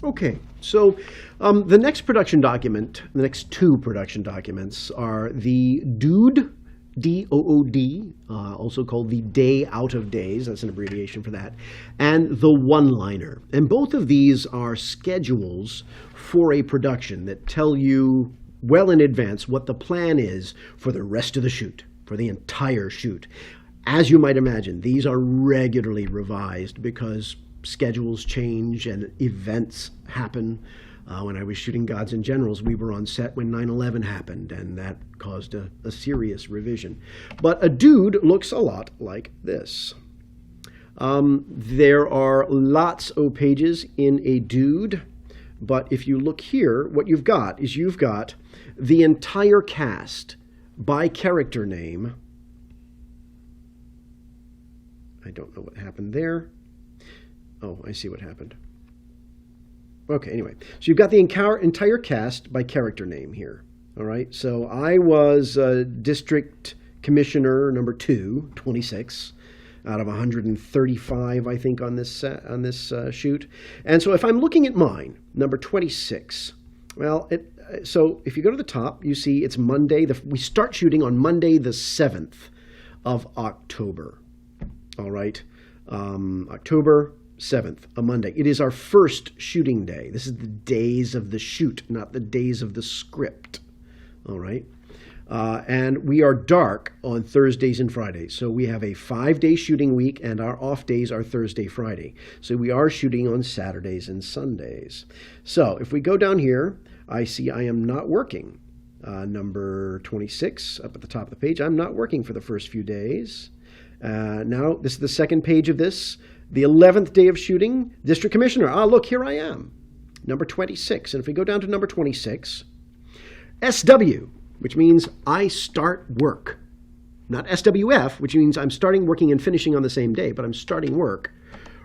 Okay, so the next production document, the next two production documents are the DooD, D-O-O-D, also called the Day Out of Days, that's an abbreviation for that, and the one-liner. And both of these are schedules for a production that tell you well in advance what the plan is for the rest of the shoot, for the entire shoot. As you might imagine, these are regularly revised because schedules change and events happen. When I was shooting Gods and Generals, we were on set when 9/11 happened, and that caused a serious revision. But a DooD looks a lot like this. There are lots of pages in a DooD, but if you look here, what you've got is you've got the entire cast by character name. I don't know what happened there. Oh, I see what happened. Okay, anyway. So you've got the entire cast by character name here. All right. So I was District Commissioner number 2, 26, out of 135, I think, on this shoot. And so if I'm looking at mine, number 26, well, so if you go to the top, you see it's Monday. We start shooting on Monday, the 7th of October. All right. October 7th, a Monday. It is our first shooting day. This is the days of the shoot, not the days of the script. All right. And we are dark on Thursdays and Fridays. So we have a 5-day shooting week, and our off days are Thursday, Friday. So we are shooting on Saturdays and Sundays. So if we go down here, I see I am not working. Number 26 up at the top of the page. I'm not working for the first few days. Now, this is the second page of this. The 11th day of shooting, District Commissioner. Ah, look, here I am. Number 26. And if we go down to number 26, SW, which means I start work. Not SWF, which means I'm starting working and finishing on the same day, but I'm starting work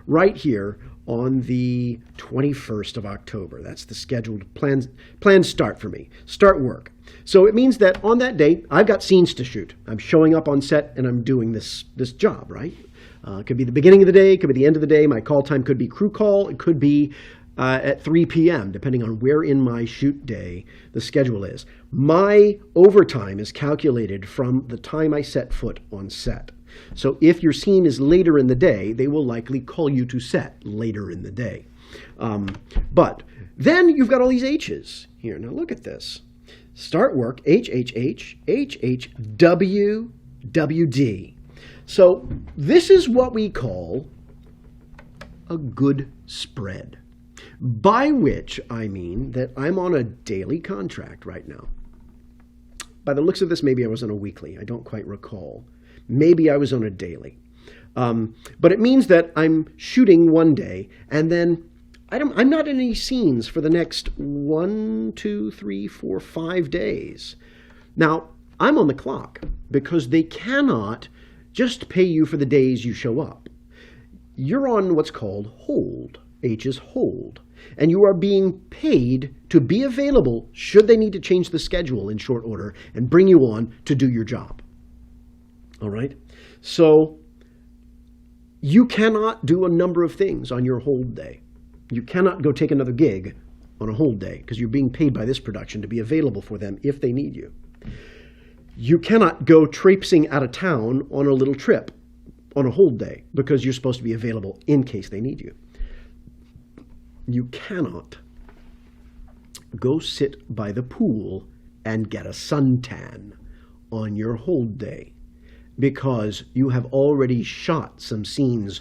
right here on the 21st of October. That's the scheduled planned start for me. Start work. So it means that on that day, I've got scenes to shoot. I'm showing up on set and I'm doing this job, right? It could be the beginning of the day, it could be the end of the day. My call time could be crew call. It could be at 3 p.m., depending on where in my shoot day the schedule is. My overtime is calculated from the time I set foot on set. So if your scene is later in the day, they will likely call you to set later in the day. But then you've got all these H's here. Now look at this. Start work, HHH, HHW, WD. So this is what we call a good spread, by which I mean that I'm on a daily contract right now. By the looks of this, maybe I was on a weekly. I don't quite recall. Maybe I was on a daily. But it means that I'm shooting one day, and then I'm not in any scenes for the next 1, 2, 3, 4, 5 days. Now, I'm on the clock because they cannot just pay you for the days you show up. You're on what's called hold. H is hold. And you are being paid to be available should they need to change the schedule in short order and bring you on to do your job. All right? So you cannot do a number of things on your hold day. You cannot go take another gig on a hold day because you're being paid by this production to be available for them if they need you. You cannot go traipsing out of town on a little trip on a hold day because you're supposed to be available in case they need you. You cannot go sit by the pool and get a suntan on your hold day because you have already shot some scenes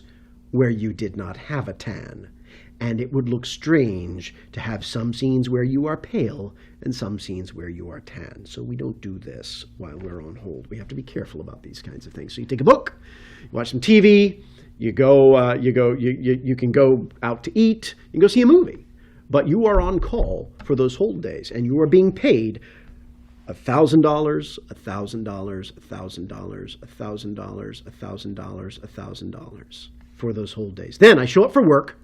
where you did not have a tan. And it would look strange to have some scenes where you are pale and some scenes where you are tan. So we don't do this while we're on hold. We have to be careful about these kinds of things. So you take a book, you watch some TV, you can go out to eat, you can go see a movie. But you are on call for those hold days, and you are being paid $1,000, $1,000, $1,000, $1,000, $1,000, $1,000, $1,000 for those hold days. Then I show up for work.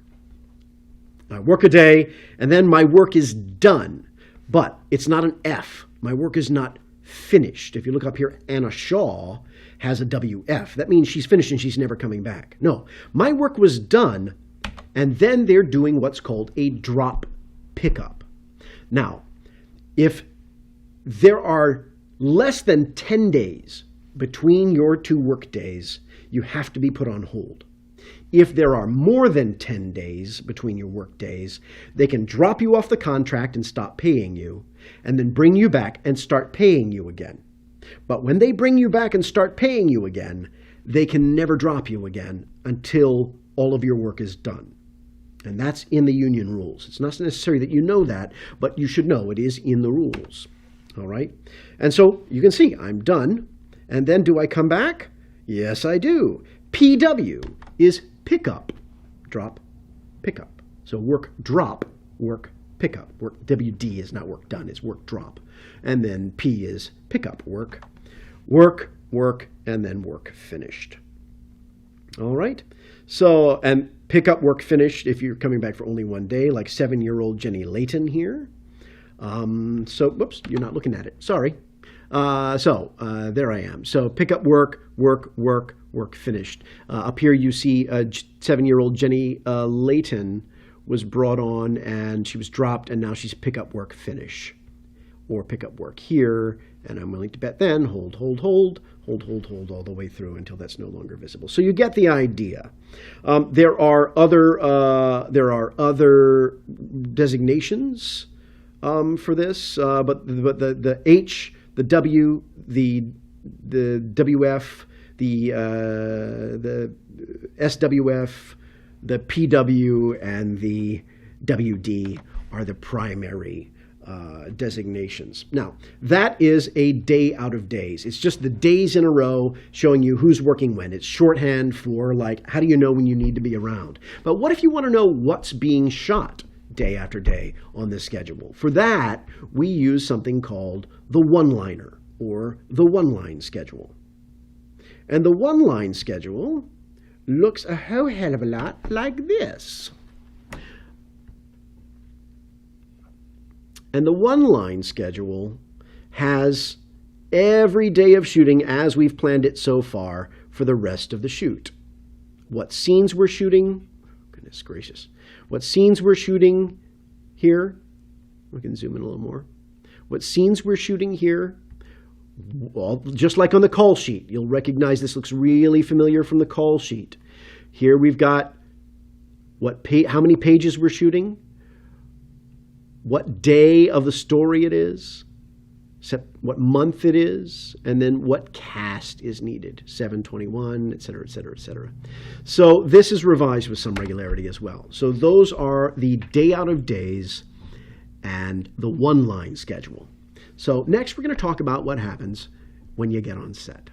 I work a day, and then my work is done. But it's not an F. My work is not finished. If you look up here, Anna Shaw has a WF. That means she's finished and she's never coming back. No, my work was done, And then they're doing what's called a drop pickup. Now, if there are less than 10 days between your 2 work days, you have to be put on hold. If there are more than 10 days between your work days, they can drop you off the contract and stop paying you, and then bring you back and start paying you again. But when they bring you back and start paying you again, they can never drop you again until all of your work is done. And that's in the union rules. It's not necessary that you know that, but you should know it is in the rules. All right? And so you can see I'm done. And then do I come back? Yes, I do. PW is pickup, drop, pickup. So work drop, work pickup. Work WD is not work done, it's work drop. And then P is pickup, work, work, work, and then work finished. All right. So, and pickup, work finished if you're coming back for only 1 day, like 7-year-old Jenny Layton here. So, whoops, you're not looking at it. Sorry. There I am. So pick up work, work, work, work finished. Up here you see 7-year-old Jenny Layton was brought on and she was dropped and now she's pick up work finish. Or pick up work here, and I'm willing to bet then hold all the way through until that's no longer visible. So you get the idea. There are other designations for this, but the H, the W, the WF, the SWF, the PW, and the WD are the primary designations. Now, that is a day out of days. It's just the days in a row showing you who's working when. It's shorthand for, like, how do you know when you need to be around? But what if you want to know what's being shot day after day on this schedule? For that, we use something called the one-liner, or the one-line schedule. And the one-line schedule looks a whole hell of a lot like this. And the one-line schedule has every day of shooting as we've planned it so far for the rest of the shoot. What scenes we're shooting, goodness gracious, what scenes we're shooting here, we can zoom in a little more. What scenes we're shooting here, well, just like on the call sheet, you'll recognize this looks really familiar from the call sheet. Here we've got how many pages we're shooting, what day of the story it is, what month it is, and then what cast is needed, 7/21, et cetera, et cetera, et cetera. So this is revised with some regularity as well. So those are the day out of days and the one-line schedule. So next we're going to talk about what happens when you get on set.